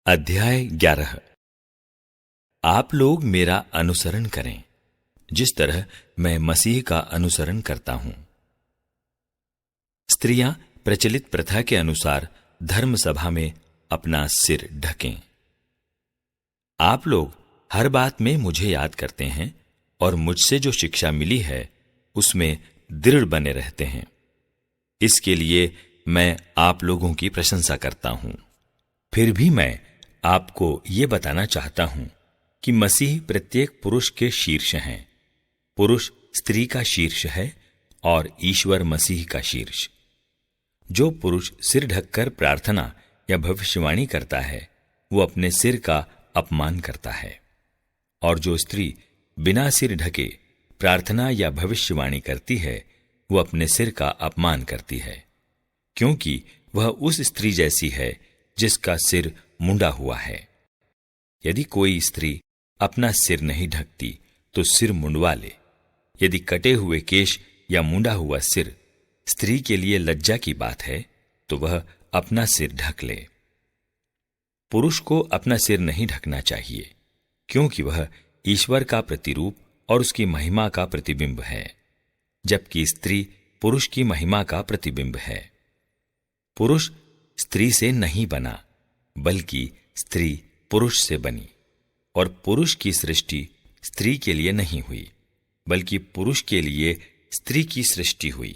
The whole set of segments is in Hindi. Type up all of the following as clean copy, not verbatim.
अध्याय 11। आप लोग मेरा अनुसरण करें जिस तरह मैं मसीह का अनुसरण करता हूं। स्त्रियां प्रचलित प्रथा के अनुसार धर्म सभा में अपना सिर ढकें। आप लोग हर बात में मुझे याद करते हैं और मुझसे जो शिक्षा मिली है उसमें दृढ़ बने रहते हैं। इसके लिए मैं आप लोगों की प्रशंसा करता हूं। फिर भी मैं आपको ये बताना चाहता हूं कि मसीह प्रत्येक पुरुष के शीर्ष हैं। पुरुष स्त्री का शीर्ष है और ईश्वर मसीह का शीर्ष। जो पुरुष सिर ढककर प्रार्थना या भविष्यवाणी करता है वो अपने सिर का अपमान करता है, और जो स्त्री बिना सिर ढके प्रार्थना या भविष्यवाणी करती है वो अपने सिर का अपमान करती है, क्योंकि वह उस स्त्री जैसी है जिसका सिर मुंडा हुआ है। यदि कोई स्त्री अपना सिर नहीं ढकती तो सिर मुंडवा ले। यदि कटे हुए केश या मुंडा हुआ सिर स्त्री के लिए लज्जा की बात है तो वह अपना सिर ढक ले। पुरुष को अपना सिर नहीं ढकना चाहिए, क्योंकि वह ईश्वर का प्रतिरूप और उसकी महिमा का प्रतिबिंब है, जबकि स्त्री पुरुष की महिमा का प्रतिबिंब है। पुरुष स्त्री से नहीं बना, बल्कि स्त्री पुरुष से बनी, और पुरुष की सृष्टि स्त्री के लिए नहीं हुई, बल्कि पुरुष के लिए स्त्री की सृष्टि हुई।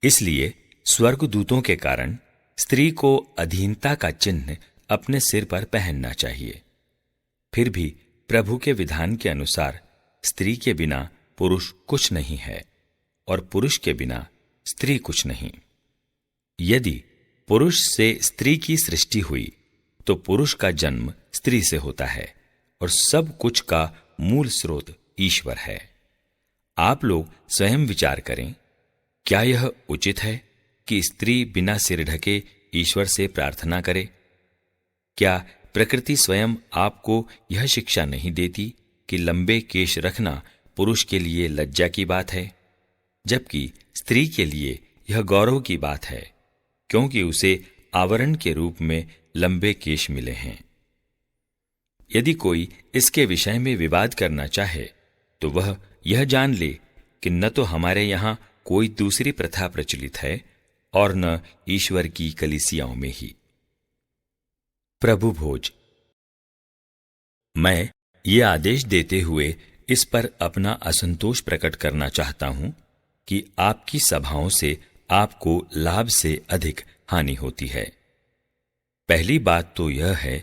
इसलिए स्वर्गदूतों के कारण स्त्री को अधीनता का चिन्ह अपने सिर पर पहनना चाहिए। फिर भी प्रभु के विधान के अनुसार स्त्री के बिना पुरुष कुछ नहीं है, और पुरुष के बिना स्त्री कुछ नहीं। यदि पुरुष से स्त्री की सृष्टि हुई तो पुरुष का जन्म स्त्री से होता है, और सब कुछ का मूल स्रोत ईश्वर है। आप लोग स्वयं विचार करें, क्या यह उचित है कि स्त्री बिना सिर ढके ईश्वर से प्रार्थना करे? क्या प्रकृति स्वयं आपको यह शिक्षा नहीं देती कि लंबे केश रखना पुरुष के लिए लज्जा की बात है, जबकि स्त्री के लिए यह गौरव की बात है, क्योंकि उसे आवरण के रूप में लंबे केश मिले हैं। यदि कोई इसके विषय में विवाद करना चाहे तो वह यह जान ले कि न तो हमारे यहां कोई दूसरी प्रथा प्रचलित है और न ईश्वर की कलीसियाओं में ही। प्रभु भोज। मैं ये आदेश देते हुए इस पर अपना असंतोष प्रकट करना चाहता हूं कि आपकी सभाओं से आपको लाभ से अधिक हानि होती है। पहली बात तो यह है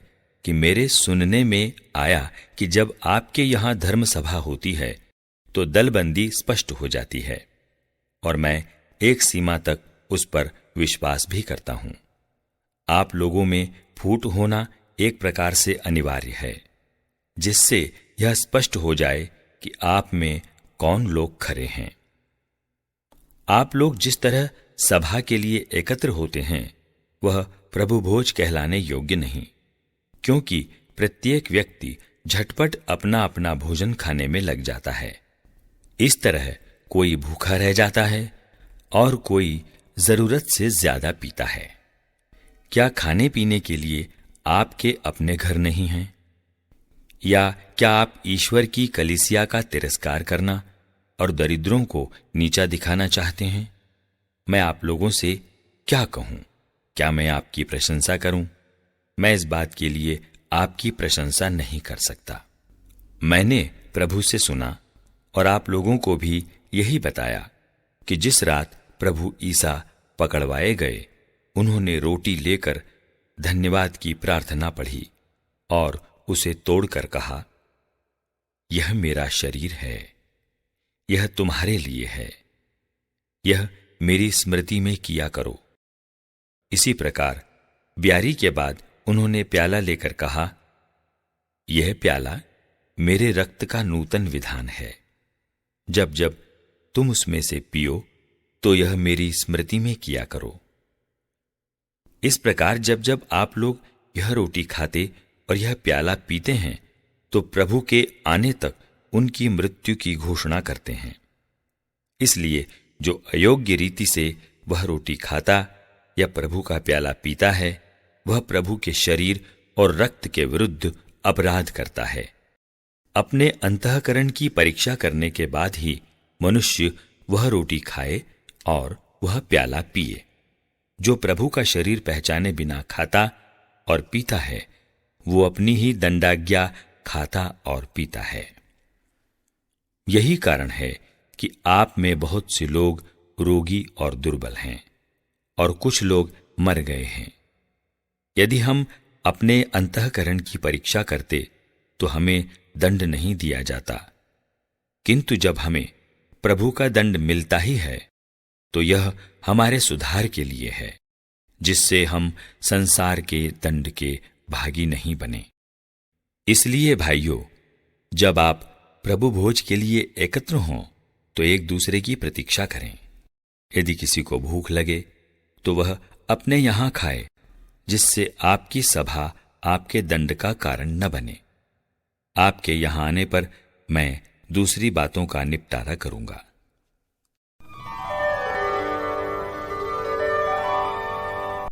कि मेरे सुनने में आया कि जब आपके यहां धर्म सभा होती है तो दलबंदी स्पष्ट हो जाती है, और मैं एक सीमा तक उस पर विश्वास भी करता हूं। आप लोगों में फूट होना एक प्रकार से अनिवार्य है, जिससे यह स्पष्ट हो जाए कि आप में कौन लोग खरे हैं। आप लोग जिस तरह सभा के लिए एकत्र होते हैं वह प्रभु भोज कहलाने योग्य नहीं, क्योंकि प्रत्येक व्यक्ति झटपट अपना अपना भोजन खाने में लग जाता है। इस तरह कोई भूखा रह जाता है और कोई जरूरत से ज्यादा पीता है। क्या खाने पीने के लिए आपके अपने घर नहीं हैं? या क्या आप ईश्वर की कलीसिया का तिरस्कार करना और दरिद्रों को नीचा दिखाना चाहते हैं? मैं आप लोगों से क्या कहूं? क्या मैं आपकी प्रशंसा करूं? मैं इस बात के लिए आपकी प्रशंसा नहीं कर सकता। मैंने प्रभु से सुना और आप लोगों को भी यही बताया कि जिस रात प्रभु ईसा पकड़वाए गए उन्होंने रोटी लेकर धन्यवाद की प्रार्थना पढ़ी और उसे तोड़कर कहा, यह मेरा शरीर है, यह तुम्हारे लिए है, यह मेरी स्मृति में किया करो। इसी प्रकार ब्यारी के बाद उन्होंने प्याला लेकर कहा, यह प्याला मेरे रक्त का नूतन विधान है। जब जब तुम उसमें से पियो तो यह मेरी स्मृति में किया करो। इस प्रकार जब जब आप लोग यह रोटी खाते और यह प्याला पीते हैं तो प्रभु के आने तक उनकी मृत्यु की घोषणा करते हैं। इसलिए जो अयोग्य रीति से वह रोटी खाता या प्रभु का प्याला पीता है वह प्रभु के शरीर और रक्त के विरुद्ध अपराध करता है। अपने अंतःकरण की परीक्षा करने के बाद ही मनुष्य वह रोटी खाए और वह प्याला पिए। जो प्रभु का शरीर पहचाने बिना खाता और पीता है, वो अपनी ही दंडाज्ञा खाता और पीता है। यही कारण है कि आप में बहुत से लोग रोगी और दुर्बल हैं और कुछ लोग मर गए हैं। यदि हम अपने अंतःकरण की परीक्षा करते तो हमें दंड नहीं दिया जाता, किंतु जब हमें प्रभु का दंड मिलता ही है तो यह हमारे सुधार के लिए है, जिससे हम संसार के दंड के भागी नहीं बने। इसलिए भाइयों, जब आप प्रभु भोज के लिए एकत्र हों तो एक दूसरे की प्रतीक्षा करें। यदि किसी को भूख लगे तो वह अपने यहां खाए, जिससे आपकी सभा आपके दंड का कारण न बने। आपके यहां आने पर मैं दूसरी बातों का निपटारा करूंगा।